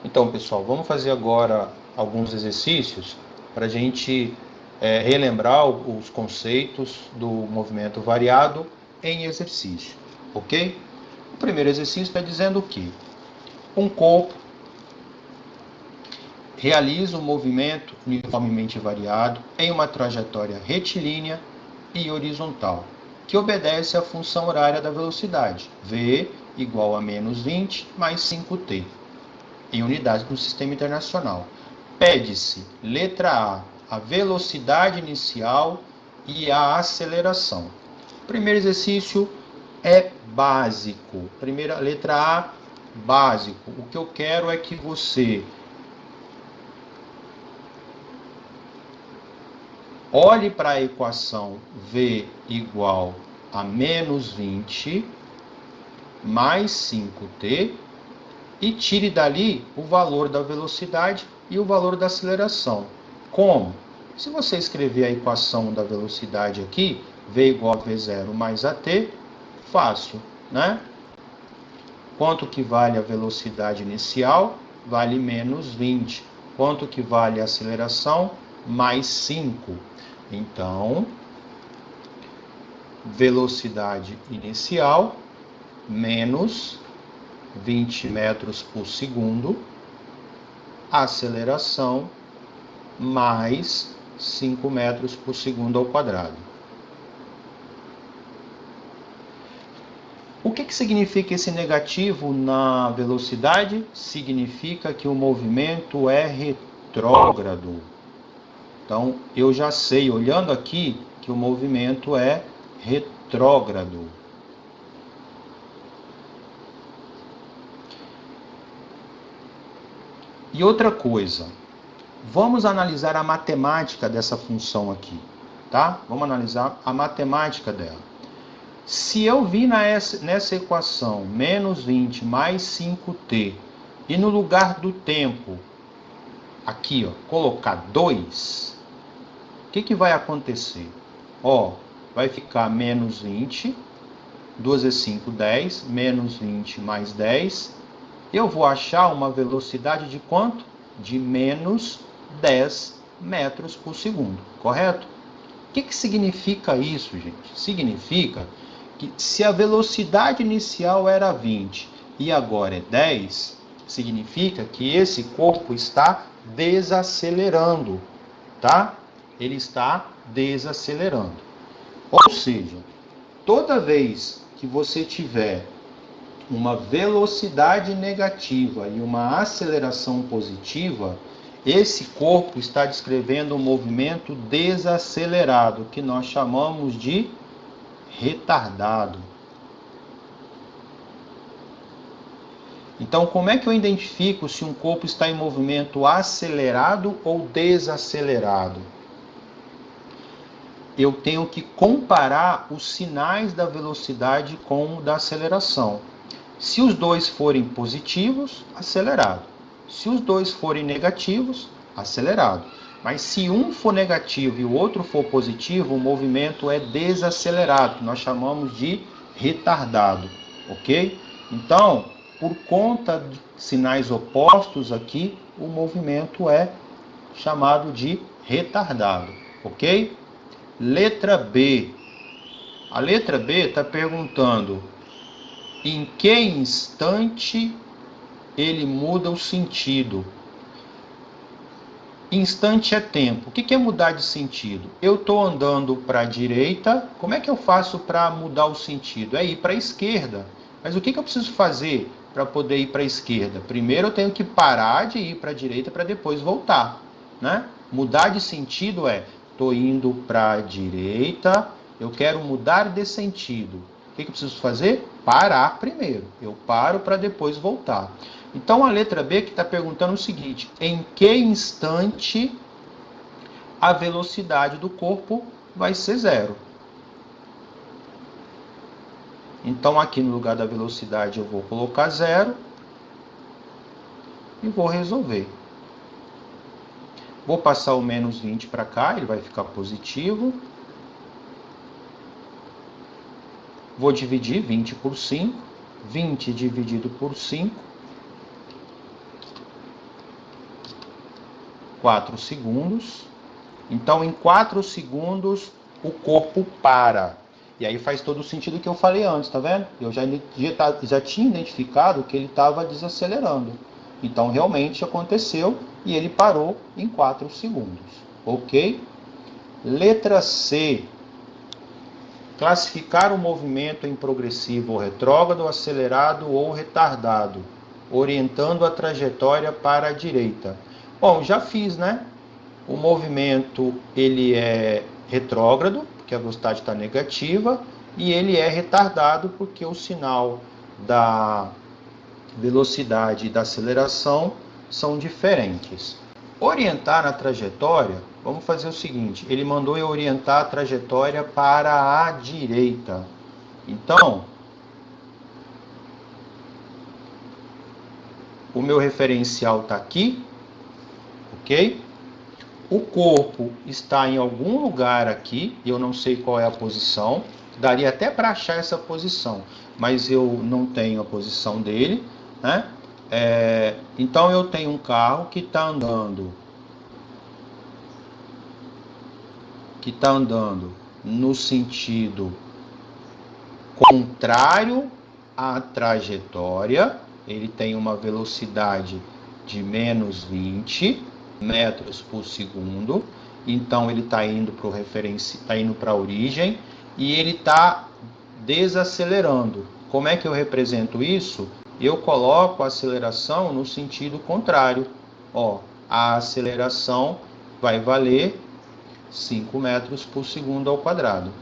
Então, pessoal, vamos fazer agora alguns exercícios para a gente relembrar os conceitos do movimento variado em exercício, ok? O primeiro exercício está dizendo que um corpo realiza um movimento uniformemente variado em uma trajetória retilínea e horizontal, que obedece à função horária da velocidade, v igual a menos 20 mais 5t, em unidades do Sistema Internacional. Pede-se, letra A velocidade inicial e a aceleração. O primeiro exercício é básico. Primeira letra A, básico. O que eu quero é que você olhe para a equação v igual a menos 20 mais 5t e tire dali o valor da velocidade e o valor da aceleração. Como? Se você escrever a equação da velocidade aqui, v igual a v0 mais at, fácil, né? Quanto que vale a velocidade inicial? Vale menos 20. Quanto que vale a aceleração? Mais 5. Então, velocidade inicial menos 20 metros por segundo, aceleração mais 5 metros por segundo ao quadrado. O que significa esse negativo na velocidade? Significa que o movimento é retrógrado. Então, eu já sei, olhando aqui, que o movimento é retrógrado. E outra coisa, vamos analisar a matemática dessa função aqui, tá? Vamos analisar a matemática dela. Se eu vi nessa equação menos 20 mais 5t e no lugar do tempo, aqui, ó, colocar 2, o que vai acontecer? Ó, vai ficar menos 20, 2 vezes 5, 10, menos 20 mais 10. Eu vou achar uma velocidade de quanto? De menos 10 metros por segundo, correto? O que significa isso, gente? Significa que se a velocidade inicial era 20 e agora é 10, significa que esse corpo está desacelerando, tá? Ele está desacelerando. Ou seja, toda vez que você tiver uma velocidade negativa e uma aceleração positiva, esse corpo está descrevendo um movimento desacelerado, que nós chamamos de retardado. Então, como é que eu identifico se um corpo está em movimento acelerado ou desacelerado? Eu tenho que comparar os sinais da velocidade com o da aceleração. Se os dois forem positivos, acelerado. Se os dois forem negativos, acelerado. Mas se um for negativo e o outro for positivo, o movimento é desacelerado, que nós chamamos de retardado, ok? Então, por conta de sinais opostos aqui, o movimento é chamado de retardado, ok? Letra B. A letra B está perguntando em que instante ele muda o sentido. Instante é tempo. O que é mudar de sentido? Eu estou andando para a direita, como é que eu faço para mudar o sentido? É ir para a esquerda. Mas o que eu preciso fazer para poder ir para a esquerda? Primeiro eu tenho que parar de ir para a direita para depois voltar, né? Mudar de sentido é, estou indo para a direita, eu quero mudar de sentido. O que eu preciso fazer? Parar primeiro. Eu paro para depois voltar. Então, a letra B que está perguntando o seguinte: em que instante a velocidade do corpo vai ser zero? Então, aqui no lugar da velocidade eu vou colocar zero e vou resolver. Vou passar o menos 20 para cá, ele vai ficar positivo. Vou dividir 20 por 5. 20 dividido por 5 4 segundos. Então, em 4 segundos, o corpo para. E aí faz todo o sentido que eu falei antes, tá vendo? Eu já tinha identificado que ele estava desacelerando. Então, realmente aconteceu e ele parou em 4 segundos. Ok? Letra C. Classificar o movimento em progressivo ou retrógrado, acelerado ou retardado, orientando a trajetória para a direita. Bom, já fiz, né? O movimento ele é retrógrado, porque a velocidade está negativa, e ele é retardado, porque o sinal da velocidade e da aceleração são diferentes. Orientar a trajetória, vamos fazer o seguinte, ele mandou eu orientar a trajetória para a direita. Então, o meu referencial está aqui, ok? O corpo está em algum lugar aqui, eu não sei qual é a posição, daria até para achar essa posição, mas eu não tenho a posição dele, né? Então eu tenho um carro que está andando no sentido contrário à trajetória, ele tem uma velocidade de menos 20 metros por segundo, então ele está indo para o está indo para a origem e ele está desacelerando. Como é que eu represento isso? Eu coloco a aceleração no sentido contrário. Ó, a aceleração vai valer 5 metros por segundo ao quadrado.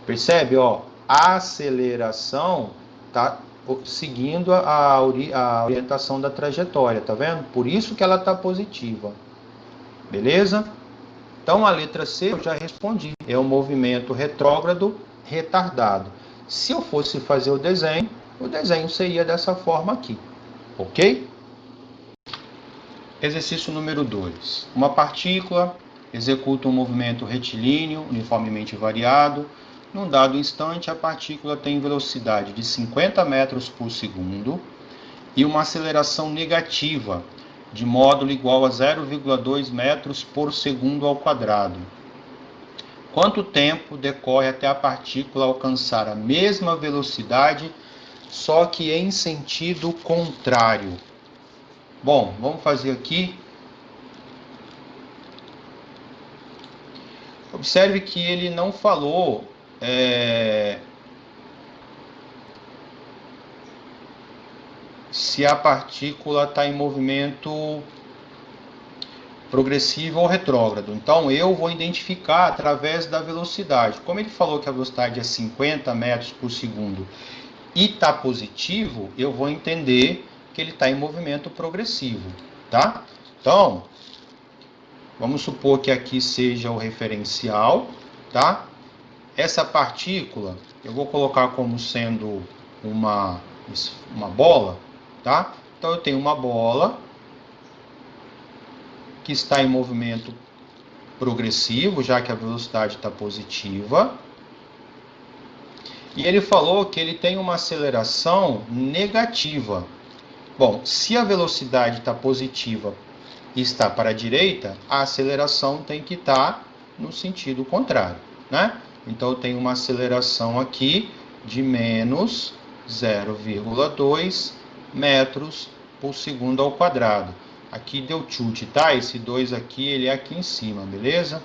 Percebe? Ó, a aceleração está seguindo a orientação da trajetória, tá vendo? Por isso que ela está positiva. Beleza? Então a letra C eu já respondi. É um movimento retrógrado retardado. Se eu fosse fazer o desenho seria dessa forma aqui. Ok? Exercício número 2. Uma partícula executa um movimento retilíneo uniformemente variado. Num dado instante, a partícula tem velocidade de 50 metros por segundo e uma aceleração negativa de módulo igual a 0,2 metros por segundo ao quadrado. Quanto tempo decorre até a partícula alcançar a mesma velocidade, só que em sentido contrário? Bom, vamos fazer aqui. Observe que ele não falou se a partícula está em movimento progressivo ou retrógrado. Então eu vou identificar através da velocidade. Como ele falou que a velocidade é 50 metros por segundo e está positivo, eu vou entender que ele está em movimento progressivo, tá? Então, vamos supor que aqui seja o referencial, tá? Essa partícula eu vou colocar como sendo uma bola, tá? Então eu tenho uma bola que está em movimento progressivo, já que a velocidade está positiva. E ele falou que ele tem uma aceleração negativa. Bom, se a velocidade está positiva e está para a direita, a aceleração tem que estar no sentido contrário, né? Então eu tenho uma aceleração aqui de menos 0,2 metros por segundo ao quadrado. Aqui deu tilt, tá? Esse 2 aqui, ele é aqui em cima, beleza?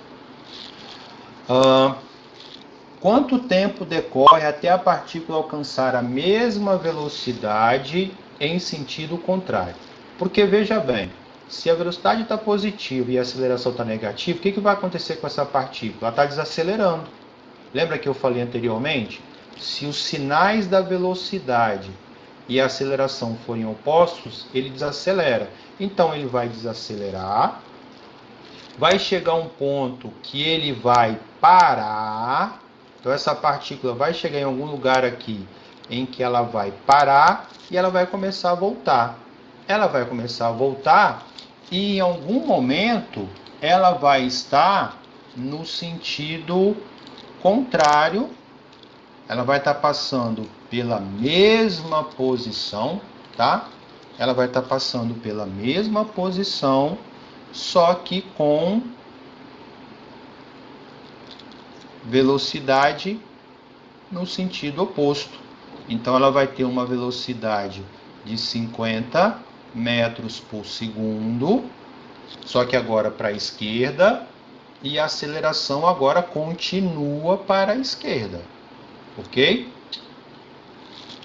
Quanto tempo decorre até a partícula alcançar a mesma velocidade em sentido contrário? Porque, veja bem, se a velocidade está positiva e a aceleração está negativa, o que vai acontecer com essa partícula? Ela está desacelerando. Lembra que eu falei anteriormente? Se os sinais da velocidade e a aceleração forem opostos, ele desacelera. Então ele vai desacelerar, vai chegar a um ponto que ele vai parar. Então essa partícula vai chegar em algum lugar aqui em que ela vai parar e ela vai começar a voltar. Ela vai começar a voltar e em algum momento ela vai estar no sentido contrário. Ela vai estar passando pela mesma posição, tá? Ela vai estar passando pela mesma posição só que com velocidade no sentido oposto. Então, ela vai ter uma velocidade de 50 metros por segundo, só que agora para a esquerda, e a aceleração agora continua para a esquerda, ok?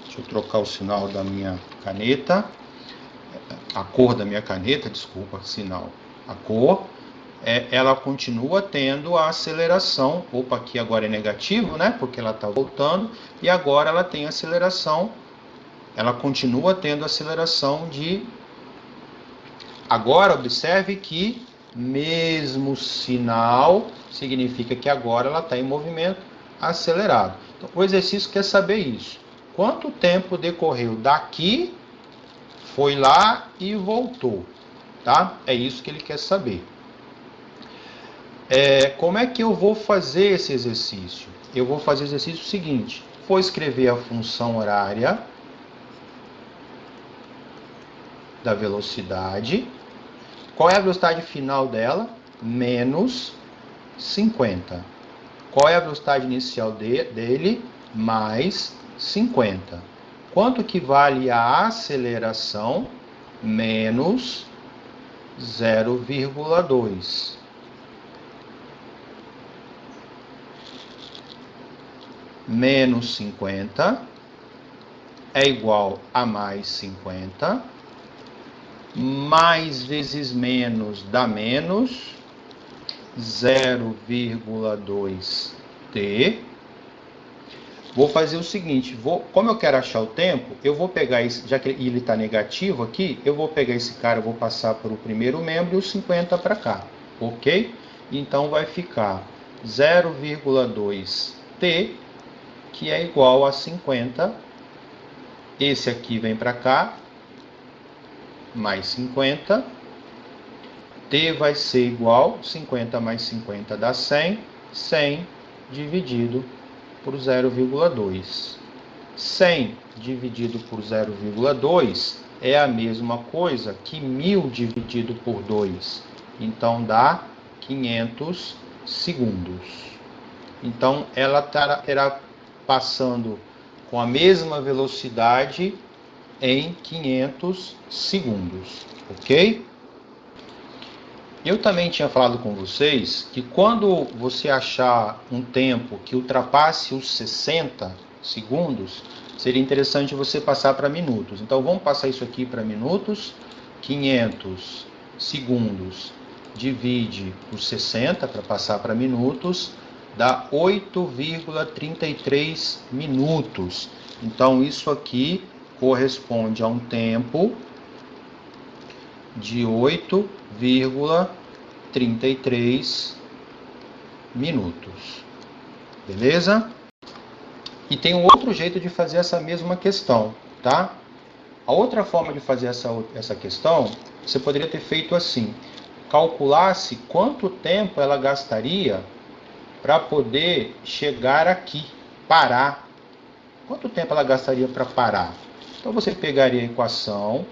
Deixa eu trocar o sinal da minha caneta, a cor da minha caneta, desculpa, sinal, a cor. Ela continua tendo a aceleração, opa, aqui agora é negativo, né, porque ela está voltando, e agora ela tem aceleração, ela continua tendo aceleração de... Agora, observe que mesmo sinal significa que agora ela está em movimento acelerado. Então, o exercício quer saber isso. Quanto tempo decorreu daqui, foi lá e voltou, tá? É isso que ele quer saber. Como é que eu vou fazer esse exercício? Eu vou fazer o exercício seguinte. Vou escrever a função horária da velocidade. Qual é a velocidade final dela? Menos 50. Qual é a velocidade inicial dele? Mais 50. Quanto que vale a aceleração? Menos 0,2. Menos 50 é igual a mais 50. Mais vezes menos dá menos 0,2t. Vou fazer o seguinte, como eu quero achar o tempo, eu vou pegar esse, já que ele está negativo aqui, eu vou pegar esse cara, eu vou passar para o primeiro membro e o 50 para cá, ok? Então vai ficar 0,2t, que é igual a 50. Esse aqui vem para cá, mais 50. T vai ser igual, 50 mais 50 dá 100. 100 dividido por 0,2. 100 dividido por 0,2 é a mesma coisa que 1000 dividido por 2. Então dá 500 segundos. Então ela terá passando com a mesma velocidade em 500 segundos, ok? Eu também tinha falado com vocês que quando você achar um tempo que ultrapasse os 60 segundos, seria interessante você passar para minutos. Então vamos passar isso aqui para minutos. 500 segundos divide por 60 para passar para minutos, dá 8,33 minutos. Então isso aqui corresponde a um tempo de 8,33 minutos. Beleza? E tem um outro jeito de fazer essa mesma questão, tá? A outra forma de fazer essa questão, você poderia ter feito assim: calculasse quanto tempo ela gastaria para poder chegar aqui, parar. Quanto tempo ela gastaria para parar? Então você pegaria a equação,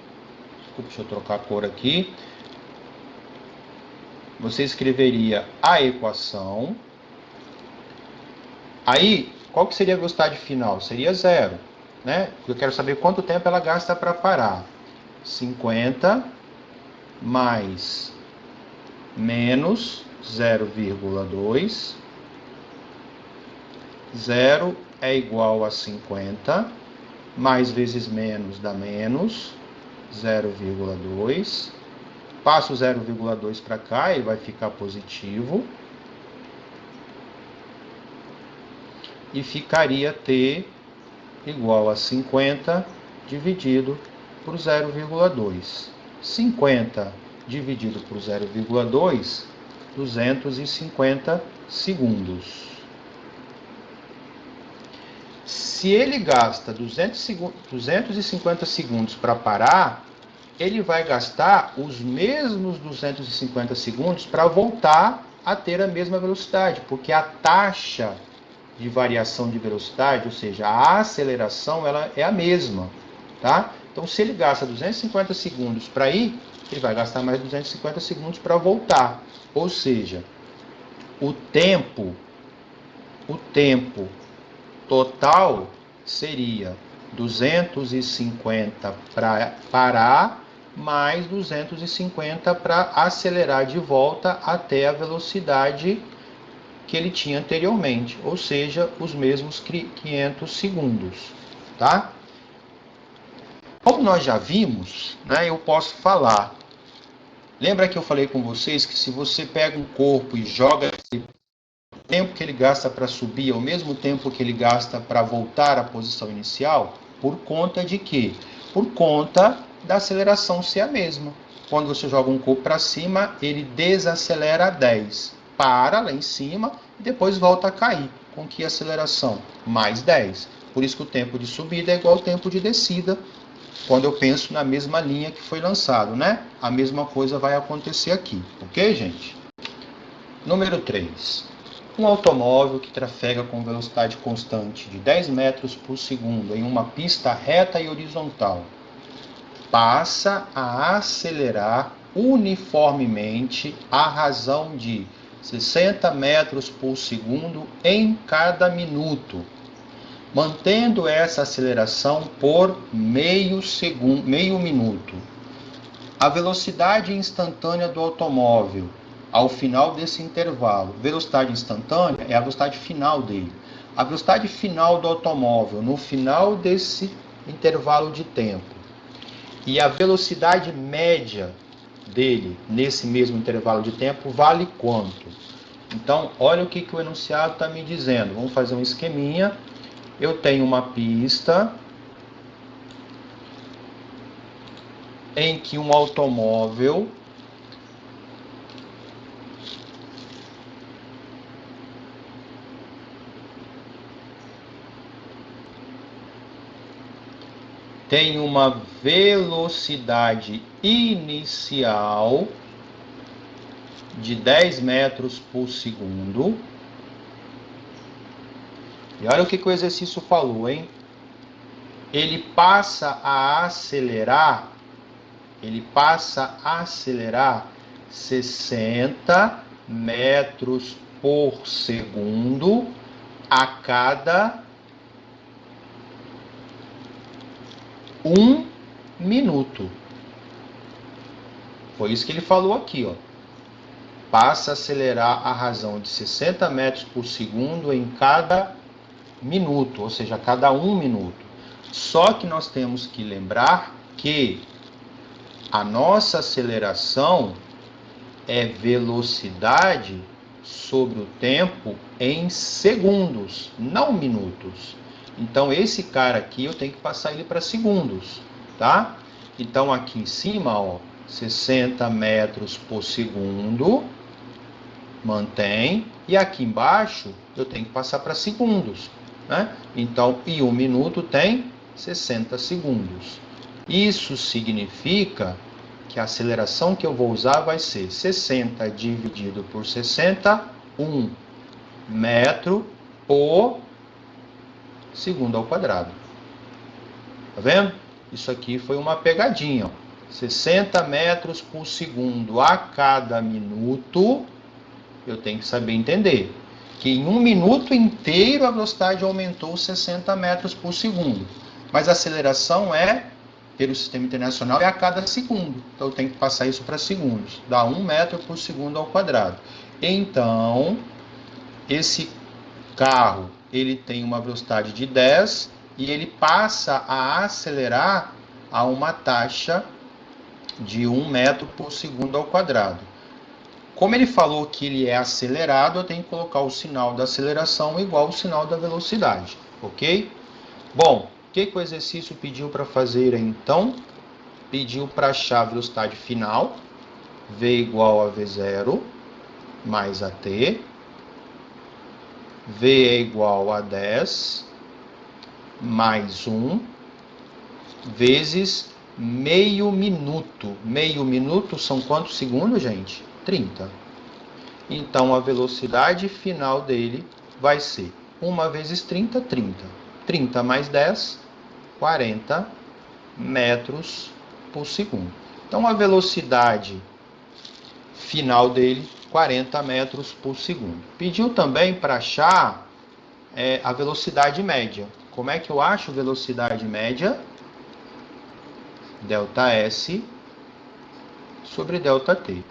deixa eu trocar a cor aqui, você escreveria a equação, aí qual que seria a velocidade final? Seria 0, né? Eu quero saber quanto tempo ela gasta para parar. 50 mais menos 0,2, 0 é igual a 50, mais vezes menos dá menos 0,2, passo o 0,2 para cá, ele vai ficar positivo, e ficaria t igual a 50 dividido por 0,2. 50 dividido por 0,2, 250 segundos. Se ele gasta 250 segundos para parar, ele vai gastar os mesmos 250 segundos para voltar a ter a mesma velocidade, porque a taxa de variação de velocidade, ou seja, a aceleração, ela é a mesma, tá? Então, se ele gasta 250 segundos para ir, ele vai gastar mais 250 segundos para voltar. Ou seja, o tempo total seria 250 para parar, mais 250 para acelerar de volta até a velocidade que ele tinha anteriormente, ou seja, os mesmos 500 segundos, tá? Como nós já vimos, né, eu posso falar. Lembra que eu falei com vocês que se você pega um corpo e joga o tempo que ele gasta para subir é o mesmo tempo que ele gasta para voltar à posição inicial? Por conta de quê? Por conta da aceleração ser a mesma. Quando você joga um corpo para cima, ele desacelera 10. Para lá em cima e depois volta a cair. Com que aceleração? Mais 10. Por isso que o tempo de subida é igual ao tempo de descida, quando eu penso na mesma linha que foi lançado, né? A mesma coisa vai acontecer aqui, ok, gente? Número 3. Um automóvel que trafega com velocidade constante de 10 metros por segundo em uma pista reta e horizontal passa a acelerar uniformemente à razão de 60 metros por segundo em cada minuto, mantendo essa aceleração por meio minuto. A velocidade instantânea do automóvel ao final desse intervalo. Velocidade instantânea é a velocidade final dele. A velocidade final do automóvel no final desse intervalo de tempo e a velocidade média dele nesse mesmo intervalo de tempo vale quanto? Então, olha o que o enunciado está me dizendo. Vamos fazer um esqueminha. Eu tenho uma pista em que um automóvel tem uma velocidade inicial de 10 metros por segundo. E olha o que o exercício falou, hein? Ele passa a acelerar 60 metros por segundo a cada 1 minuto. Foi isso que ele falou aqui, ó. Passa a acelerar a razão de 60 metros por segundo em cada minuto, ou seja, a cada 1 minuto. Só que nós temos que lembrar que a nossa aceleração é velocidade sobre o tempo em segundos, não minutos. Então, esse cara aqui eu tenho que passar ele para segundos, tá? Então, aqui em cima, ó, 60 metros por segundo, mantém. E aqui embaixo, eu tenho que passar para segundos, né? Então, e 1 minuto tem 60 segundos. Isso significa que a aceleração que eu vou usar vai ser 60 dividido por 60, 1 metro por segundo ao quadrado. Tá vendo? Isso aqui foi uma pegadinha. Ó. 60 metros por segundo a cada minuto, eu tenho que saber entender que em 1 minuto inteiro a velocidade aumentou 60 metros por segundo. Mas a aceleração pelo sistema internacional, é a cada segundo. Então, eu tenho que passar isso para segundos. Dá 1 metro por segundo ao quadrado. Então, esse carro, ele tem uma velocidade de 10 e ele passa a acelerar a uma taxa de 1 metro por segundo ao quadrado. Como ele falou que ele é acelerado, eu tenho que colocar o sinal da aceleração igual ao sinal da velocidade, ok? Bom, o que o exercício pediu para fazer então? Pediu para achar a velocidade final, V igual a V0 mais AT, V é igual a 10 mais 1 vezes meio minuto. Meio minuto são quantos segundos, gente? 30. Então, a velocidade final dele vai ser 1 vezes 30, 30. 30 mais 10, 40 metros por segundo. Então, a velocidade final dele, 40 metros por segundo. Pediu também para achar a velocidade média. Como é que eu acho velocidade média? ΔS sobre ΔT.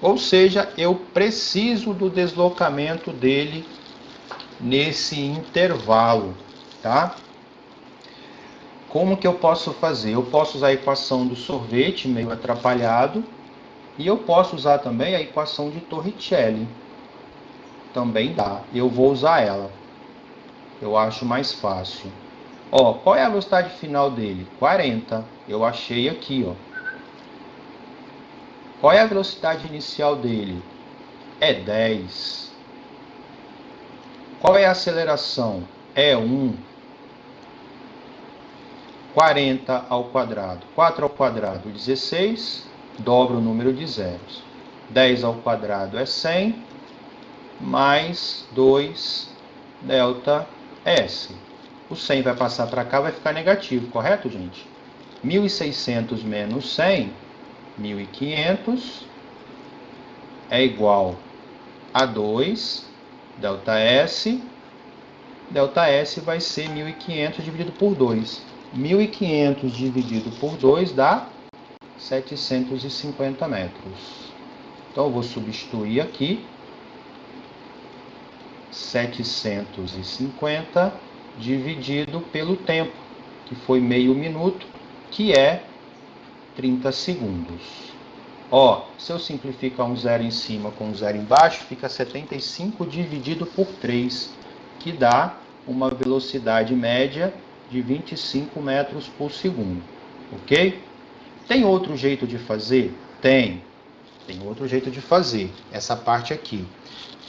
Ou seja, eu preciso do deslocamento dele nesse intervalo, tá? Como que eu posso fazer? Eu posso usar a equação do sorvete, meio atrapalhado, e eu posso usar também a equação de Torricelli. Também dá. Eu vou usar ela. Eu acho mais fácil. Ó, qual é a velocidade final dele? 40. Eu achei aqui, ó. Qual é a velocidade inicial dele? É 10. Qual é a aceleração? É 1. 40 ao quadrado. 4 ao quadrado, 16. Dobra o número de zeros. 10 ao quadrado é 100. Mais 2 delta S. O 100 vai passar para cá, vai ficar negativo, correto, gente? 1.600 menos 100, 1.500, é igual a 2, delta S. Delta S vai ser 1.500 dividido por 2. 1.500 dividido por 2 dá 750 metros. Então, eu vou substituir aqui. 750 dividido pelo tempo, que foi meio minuto, que é 30 segundos. Ó, se eu simplificar um zero em cima com um zero embaixo, fica 75 dividido por 3, que dá uma velocidade média de 25 metros por segundo. Ok? Tem outro jeito de fazer? Tem outro jeito de fazer. Essa parte aqui,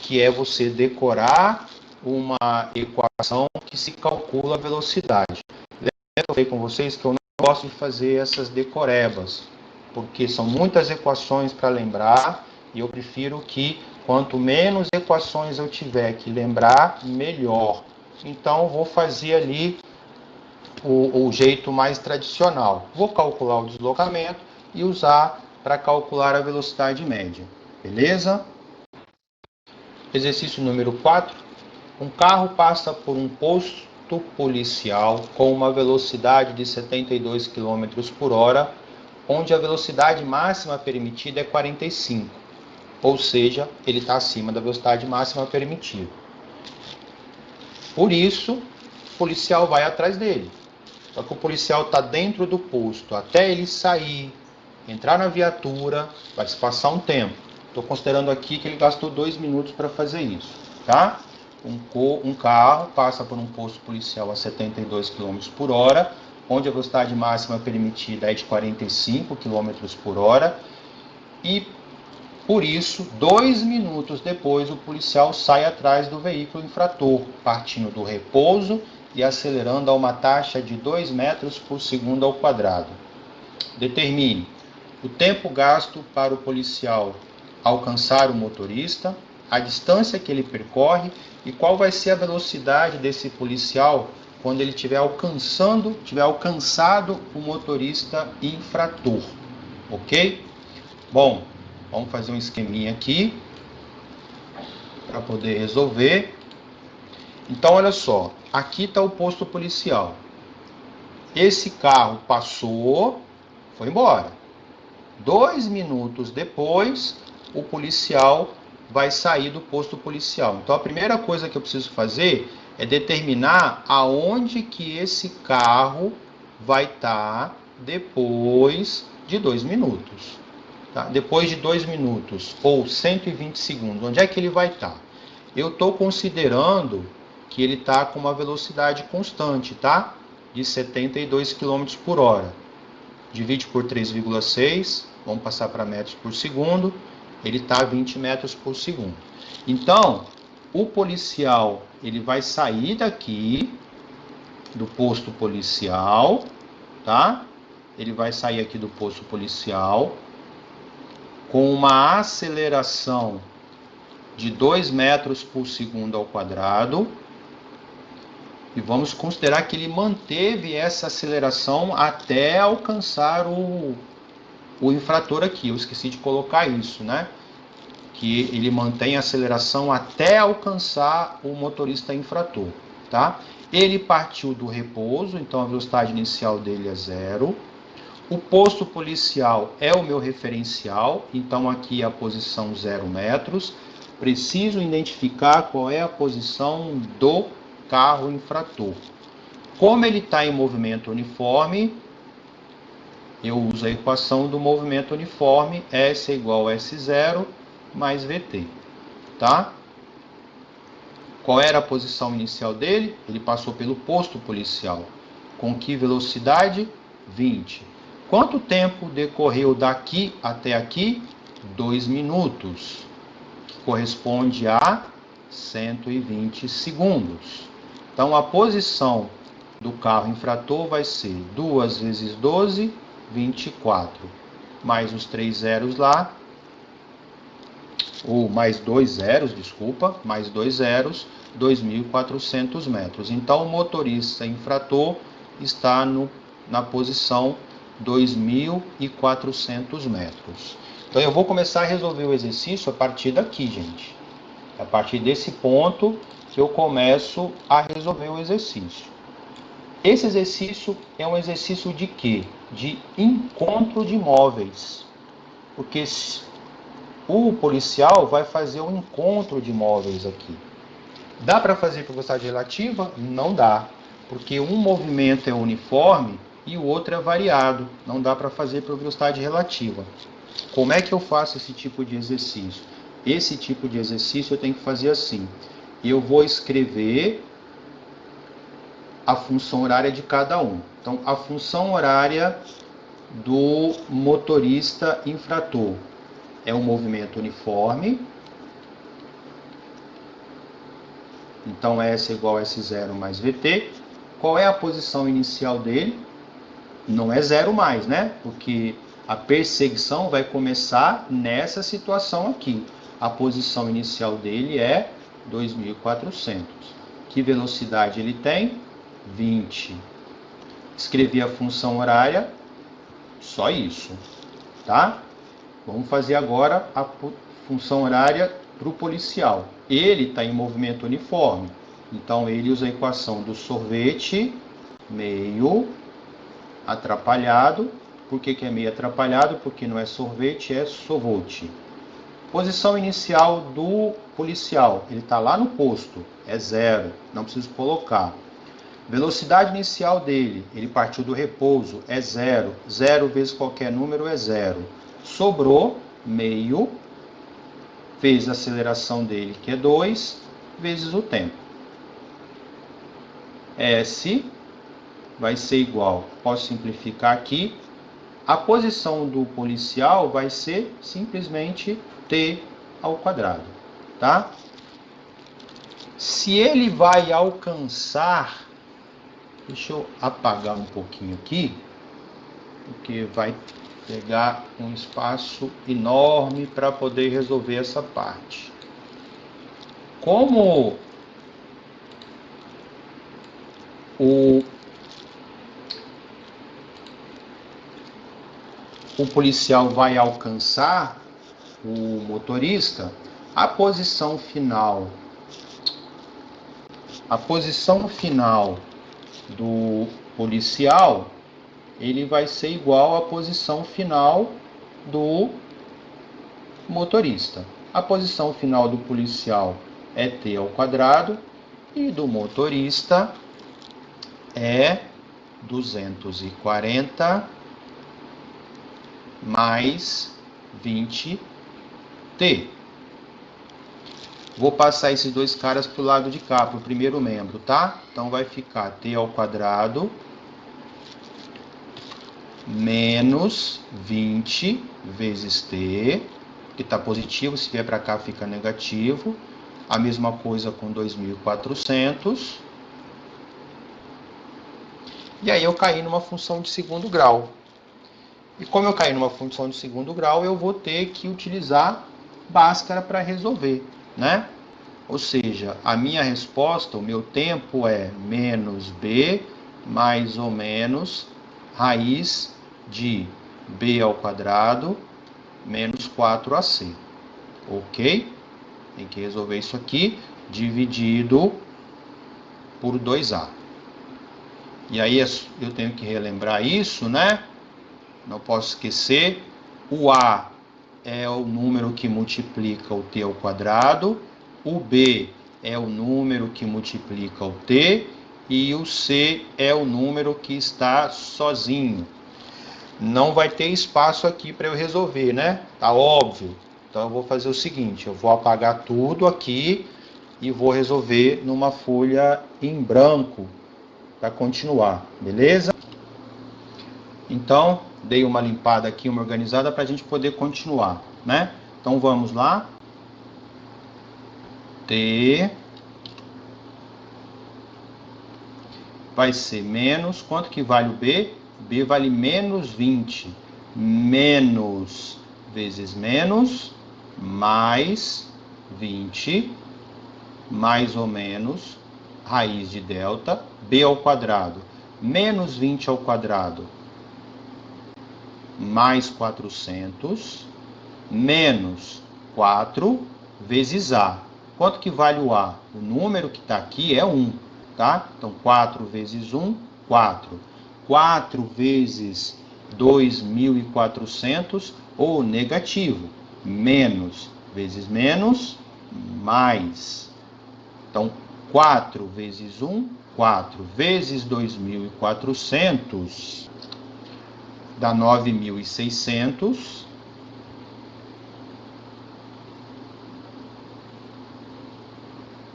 que é você decorar uma equação que se calcula a velocidade. Lembra que eu falei com vocês que eu não gosto de fazer essas decorebas, porque são muitas equações para lembrar, e eu prefiro que quanto menos equações eu tiver que lembrar, melhor. Então, vou fazer ali o jeito mais tradicional. Vou calcular o deslocamento e usar para calcular a velocidade média. Beleza? Exercício número 4. Um carro passa por um posto policial com uma velocidade de 72 km por hora, onde a velocidade máxima permitida é 45, ou seja, ele está acima da velocidade máxima permitida. Por isso, o policial vai atrás dele. Só que o policial está dentro do posto. Até ele sair, entrar na viatura, vai se passar um tempo. Estou considerando aqui que ele gastou 2 minutos para fazer isso, tá? Um carro passa por um posto policial a 72 km por hora, onde a velocidade máxima permitida é de 45 km por hora, e por isso, 2 minutos depois, o policial sai atrás do veículo infrator, partindo do repouso e acelerando a uma taxa de 2 metros por segundo ao quadrado. Determine o tempo gasto para o policial alcançar o motorista, a distância que ele percorre e qual vai ser a velocidade desse policial quando ele tiver alcançado o motorista infrator. Ok? Bom, vamos fazer um esqueminha aqui para poder resolver. Então, olha só, aqui está o posto policial. Esse carro passou, foi embora. 2 minutos depois, o policial vai sair do posto policial. Então, a primeira coisa que eu preciso fazer é determinar aonde que esse carro vai estar depois de 2 minutos. Tá? Depois de 2 minutos ou 120 segundos, onde é que ele vai estar? Eu estou considerando que ele está com uma velocidade constante, tá? De 72 km por hora. Divide por 3,6, vamos passar para metros por segundo, ele está a 20 metros por segundo. Então, o policial ele vai sair daqui do posto policial, tá? Ele vai sair aqui do posto policial com uma aceleração de 2 metros por segundo ao quadrado. E vamos considerar que ele manteve essa aceleração até alcançar o infrator aqui. Eu esqueci de colocar isso, né? Que ele mantém a aceleração até alcançar o motorista infrator, tá? Ele partiu do repouso, então a velocidade inicial dele é 0. O posto policial é o meu referencial, então aqui é a posição 0 metros. Preciso identificar qual é a posição do carro infrator. Como ele está em movimento uniforme, eu uso a equação do movimento uniforme, S é igual a S0 mais VT, tá? Qual era a posição inicial dele? Ele passou pelo posto policial. Com que velocidade? 20. Quanto tempo decorreu daqui até aqui? 2 minutos, que corresponde a 120 segundos. Então, a posição do carro infrator vai ser 2 vezes 12, 24. Mais os 3 zeros lá, ou mais 2 zeros, desculpa, mais 2 zeros, 2.400 metros. Então, o motorista infrator está na posição 2.400 metros. Então, eu vou começar a resolver o exercício a partir daqui, gente. A partir desse ponto que eu começo a resolver o exercício. Esse exercício é um exercício de quê? De encontro de móveis. Porque o policial vai fazer um encontro de móveis aqui. Dá para fazer por velocidade relativa? Não dá. Porque um movimento é uniforme e o outro é variado. Não dá para fazer por velocidade relativa. Como é que eu faço esse tipo de exercício? Esse tipo de exercício eu tenho que fazer assim. Eu vou escrever a função horária de cada um. Então, a função horária do motorista infrator é um movimento uniforme. Então, S é igual a S0 mais VT. Qual é a posição inicial dele? Não é 0 mais, né? Porque a perseguição vai começar nessa situação aqui. A posição inicial dele é 2.400. Que velocidade ele tem? 20. Escrevi a função horária, só isso, tá? Vamos fazer agora a função horária para o policial. Ele está em movimento uniforme, então ele usa a equação do sorvete meio atrapalhado. Por que é meio atrapalhado? Porque não é sorvete, é sorvote. Posição inicial do policial, ele está lá no posto, é 0, não preciso colocar. Velocidade inicial dele, ele partiu do repouso, é 0. 0 vezes qualquer número é 0. Sobrou meio, fez a aceleração dele, que é 2, vezes o tempo. S vai ser igual, posso simplificar aqui, a posição do policial vai ser simplesmente T ao quadrado, tá? Se ele vai alcançar, deixa eu apagar um pouquinho aqui, porque vai pegar um espaço enorme para poder resolver essa parte. Como o policial vai alcançar o motorista, a posição final do policial, ele vai ser igual à posição final do motorista. A posição final do policial é T ao quadrado e do motorista é 240 mais 20T. Vou passar esses dois caras para o lado de cá, para o primeiro membro, tá? Então vai ficar T ao quadrado menos 20 vezes T, que está positivo, se vier para cá fica negativo. A mesma coisa com 2.400. E aí eu caí numa função de segundo grau. E como eu caí numa função de segundo grau, eu vou ter que utilizar Bhaskara para resolver, né? Ou seja, a minha resposta, o meu tempo é menos b mais ou menos raiz de b ao quadrado menos 4ac. Ok? Tem que resolver isso aqui dividido por 2a. E aí eu tenho que relembrar isso, né? Não posso esquecer. O a é o número que multiplica o t ao quadrado. O b é o número que multiplica o t. E o c é o número que está sozinho. Não vai ter espaço aqui para eu resolver, né? Tá óbvio. Então eu vou fazer o seguinte, eu vou apagar tudo aqui e vou resolver numa folha em branco para continuar, beleza? Então, dei uma limpada aqui, uma organizada para a gente poder continuar, né? Então vamos lá. T vai ser menos, quanto que vale o B? B vale menos 20. Menos vezes menos, mais 20, mais ou menos, raiz de delta, B ao quadrado. Menos 20 ao quadrado, mais 400, menos 4 vezes A. Quanto que vale o A? O número que está aqui é 1, tá? Então, 4 vezes 1, 4. 4 vezes 2.400, ou negativo. Menos vezes menos, mais. Então, 4 vezes 1, 4 vezes 2.400, dá 9.600.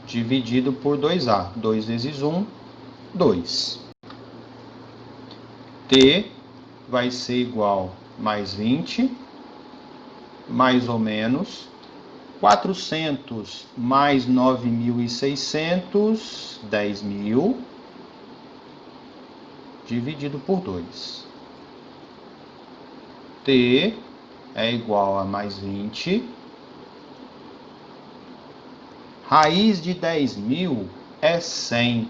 Dividido por 2A. 2 vezes 1, 2. T vai ser igual a mais 20, mais ou menos 400 mais 9.600, 10.000, dividido por 2. T é igual a mais 20. Raiz de 10.000 é 100,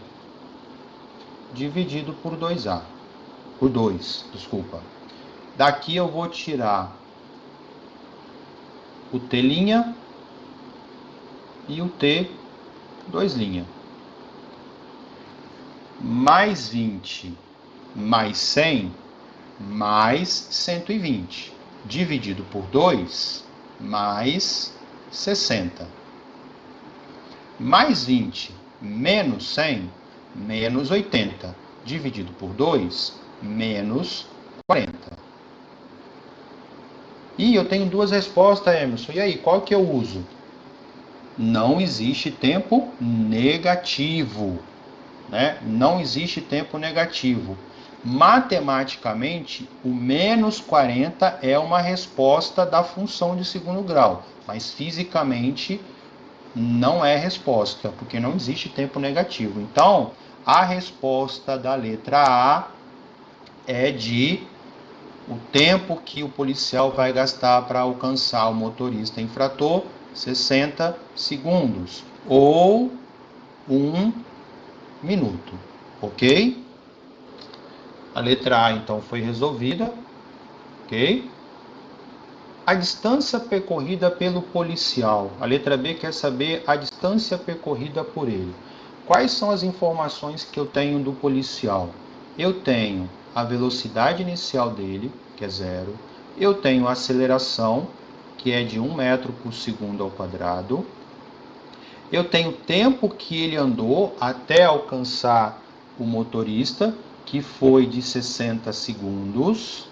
dividido por 2A. Por 2, desculpa. Daqui eu vou tirar o T' e o T 2'. Mais 20 mais 100 mais 120. Dividido por 2, mais 60. Mais 20 menos 100, menos 80. Dividido por 2, menos 40. E eu tenho duas respostas, Emerson. E aí, qual que eu uso? Não existe tempo negativo, né? Não existe tempo negativo. Matematicamente, o menos 40 é uma resposta da função de segundo grau, mas fisicamente não é resposta, porque não existe tempo negativo. Então, a resposta da letra A é de o tempo que o policial vai gastar para alcançar o motorista infrator, 60 segundos, ou 1 minuto, ok? A letra A, então, foi resolvida, ok? A distância percorrida pelo policial. A letra B quer saber a distância percorrida por ele. Quais são as informações que eu tenho do policial? Eu tenho a velocidade inicial dele, que é 0. Eu tenho a aceleração, que é de 1 metro por segundo ao quadrado. Eu tenho o tempo que ele andou até alcançar o motorista, que foi de 60 segundos.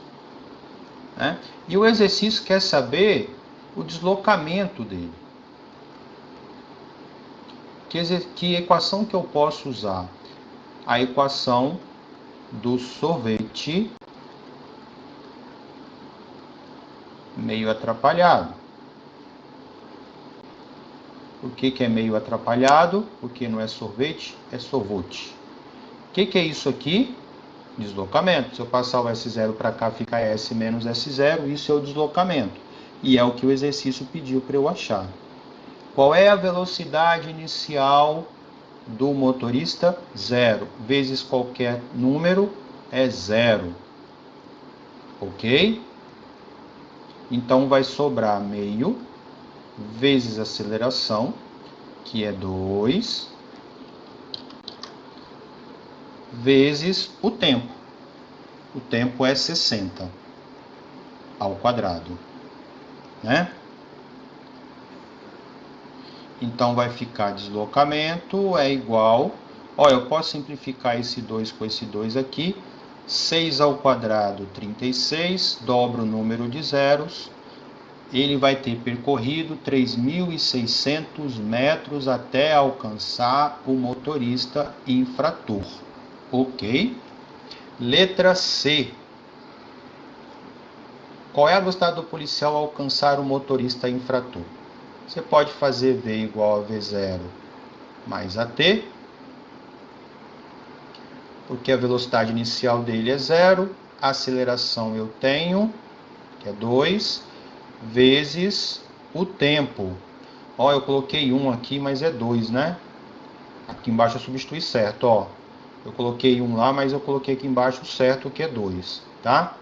Né? E o exercício quer saber o deslocamento dele. Que equação que eu posso usar? A equação do sorvete meio atrapalhado. Por que é meio atrapalhado? Porque não é sorvete, é sorvote. O que é isso aqui? Deslocamento. Se eu passar o S0 para cá, fica S menos S0, isso é o deslocamento. E é o que o exercício pediu para eu achar. Qual é a velocidade inicial do motorista? 0. Vezes qualquer número é 0. Ok? Então vai sobrar meio vezes aceleração, que é 2, vezes o tempo. O tempo é 60 ao quadrado, né? Então vai ficar deslocamento é igual... Ó, eu posso simplificar esse 2 com esse 2 aqui. 6 ao quadrado, 36. Dobro o número de zeros. Ele vai ter percorrido 3.600 metros até alcançar o motorista infrator. Ok? Letra C. Qual é a velocidade do policial ao alcançar o motorista infrator? Você pode fazer V igual a V0 mais AT, porque a velocidade inicial dele é 0, a aceleração eu tenho, que é 2, vezes o tempo. Ó, eu coloquei 1 aqui, mas é 2, né? Aqui embaixo eu substituí certo, ó. Eu coloquei 1 lá, mas eu coloquei aqui embaixo certo, que é 2, tá?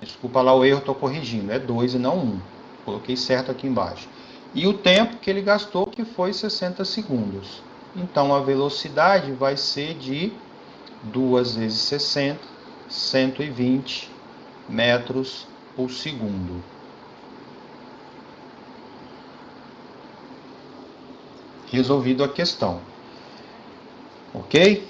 Desculpa lá o erro, estou corrigindo. É 2 e não 1. Coloquei certo aqui embaixo. E o tempo que ele gastou, que foi 60 segundos. Então, a velocidade vai ser de 2 vezes 60, 120 metros por segundo. Resolvido a questão. Ok?